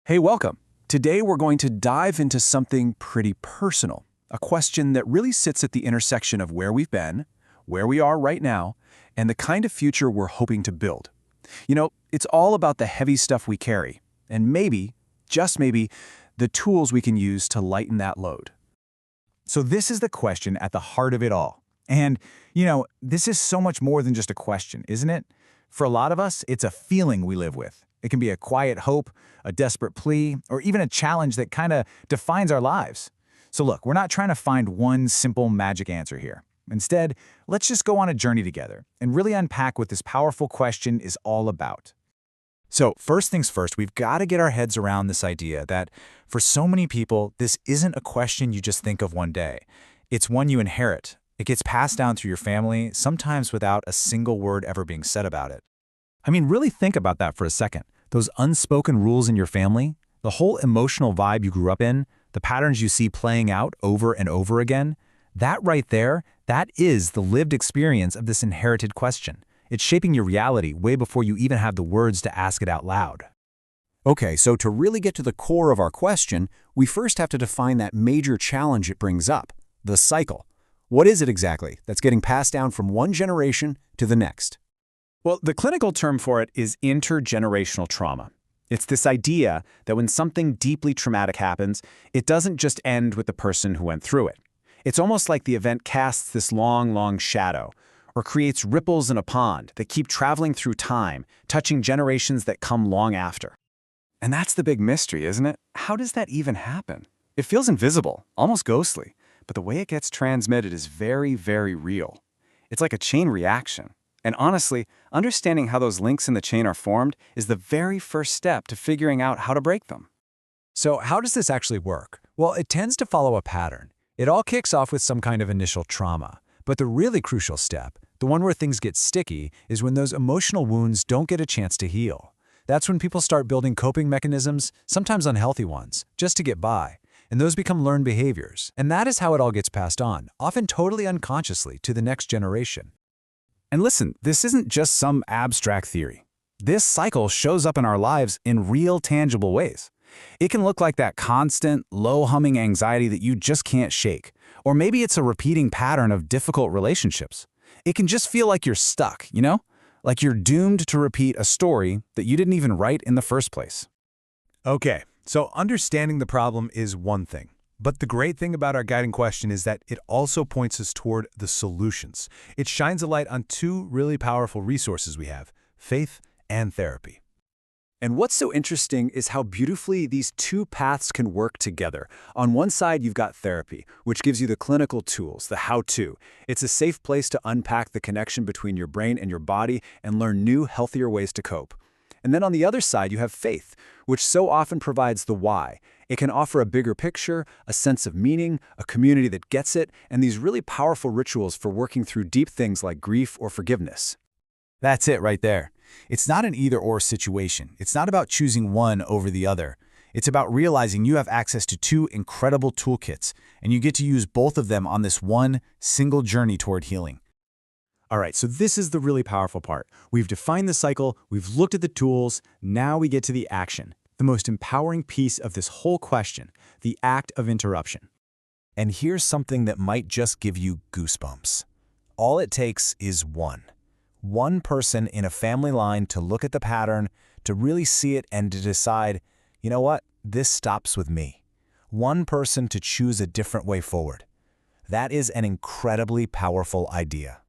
Hey, welcome. Today we're going to dive into something pretty personal, a question that really sits at the intersection of where we've been, where we are right now, and the kind of future we're hoping to build. It's all about the heavy stuff we carry, and maybe, just maybe, the tools we can use to lighten that load. So this is the question at the heart of it all. And, this is so much more than just a question, isn't it? For a lot of us, it's a feeling we live with. It can be a quiet hope, a desperate plea, or even a challenge that kind of defines our lives. So look, we're not trying to find one simple magic answer here. Instead, let's just go on a journey together and really unpack what this powerful question is all about. So first things first, we've got to get our heads around this idea that for so many people, this isn't a question you just think of one day. It's one you inherit. It gets passed down through your family, sometimes without a single word ever being said about it. I mean, really think about that for a second. Those unspoken rules in your family, the whole emotional vibe you grew up in, the patterns you see playing out over and over again, that right there, that is the lived experience of this inherited question. It's shaping your reality way before you even have the words to ask it out loud. Okay, so to really get to the core of our question, we first have to define that major challenge it brings up, the cycle. What is it exactly that's getting passed down from one generation to the next? Well, the clinical term for it is intergenerational trauma. It's this idea that when something deeply traumatic happens, it doesn't just end with the person who went through it. It's almost like the event casts this long, long shadow, or creates ripples in a pond that keep traveling through time, touching generations that come long after. And that's the big mystery, isn't it? How does that even happen? It feels invisible, almost ghostly, but the way it gets transmitted is very, very real. It's like a chain reaction. And honestly, understanding how those links in the chain are formed is the very first step to figuring out how to break them. So how does this actually work? Well, it tends to follow a pattern. It all kicks off with some kind of initial trauma. But the really crucial step, the one where things get sticky, is when those emotional wounds don't get a chance to heal. That's when people start building coping mechanisms, sometimes unhealthy ones, just to get by. And those become learned behaviors. And that is how it all gets passed on, often totally unconsciously, to the next generation. And listen, this isn't just some abstract theory. This cycle shows up in our lives in real, tangible ways. It can look like that constant, low-humming anxiety that you just can't shake. Or maybe it's a repeating pattern of difficult relationships. It can just feel like you're stuck, Like you're doomed to repeat a story that you didn't even write in the first place. Okay, so understanding the problem is one thing. But the great thing about our guiding question is that it also points us toward the solutions. It shines a light on two really powerful resources we have, faith and therapy. And what's so interesting is how beautifully these two paths can work together. On one side, you've got therapy, which gives you the clinical tools, the how-to. It's a safe place to unpack the connection between your brain and your body and learn new, healthier ways to cope. And then on the other side, you have faith, which so often provides the why. It can offer a bigger picture, a sense of meaning, a community that gets it, and these really powerful rituals for working through deep things like grief or forgiveness. That's it right there. It's not an either-or situation. It's not about choosing one over the other. It's about realizing you have access to two incredible toolkits, and you get to use both of them on this one single journey toward healing. All right, so this is the really powerful part. We've defined the cycle, we've looked at the tools, now we get to the action. The most empowering piece of this whole question, the act of interruption. And here's something that might just give you goosebumps. All it takes is one person in a family line to look at the pattern, to really see it and to decide, you know what, this stops with me. One person to choose a different way forward. That is an incredibly powerful idea.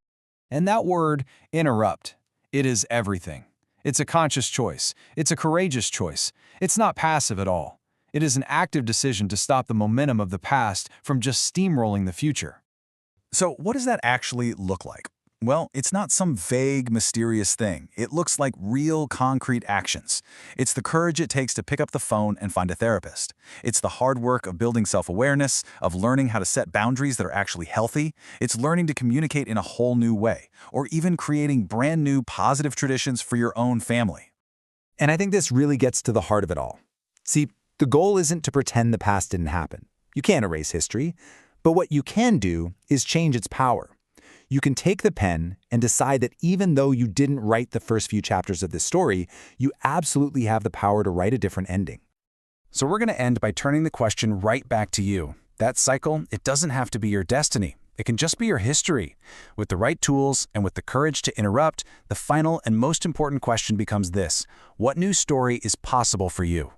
And that word, interrupt, it is everything. It's a conscious choice. It's a courageous choice. It's not passive at all. It is an active decision to stop the momentum of the past from just steamrolling the future. So what does that actually look like? Well, it's not some vague, mysterious thing. It looks like real, concrete actions. It's the courage it takes to pick up the phone and find a therapist. It's the hard work of building self-awareness, of learning how to set boundaries that are actually healthy. It's learning to communicate in a whole new way, or even creating brand new positive traditions for your own family. And I think this really gets to the heart of it all. See, the goal isn't to pretend the past didn't happen. You can't erase history, but what you can do is change its power. You can take the pen and decide that even though you didn't write the first few chapters of this story, you absolutely have the power to write a different ending. So we're going to end by turning the question right back to you. That cycle, it doesn't have to be your destiny. It can just be your history. With the right tools and with the courage to interrupt, the final and most important question becomes this: what new story is possible for you?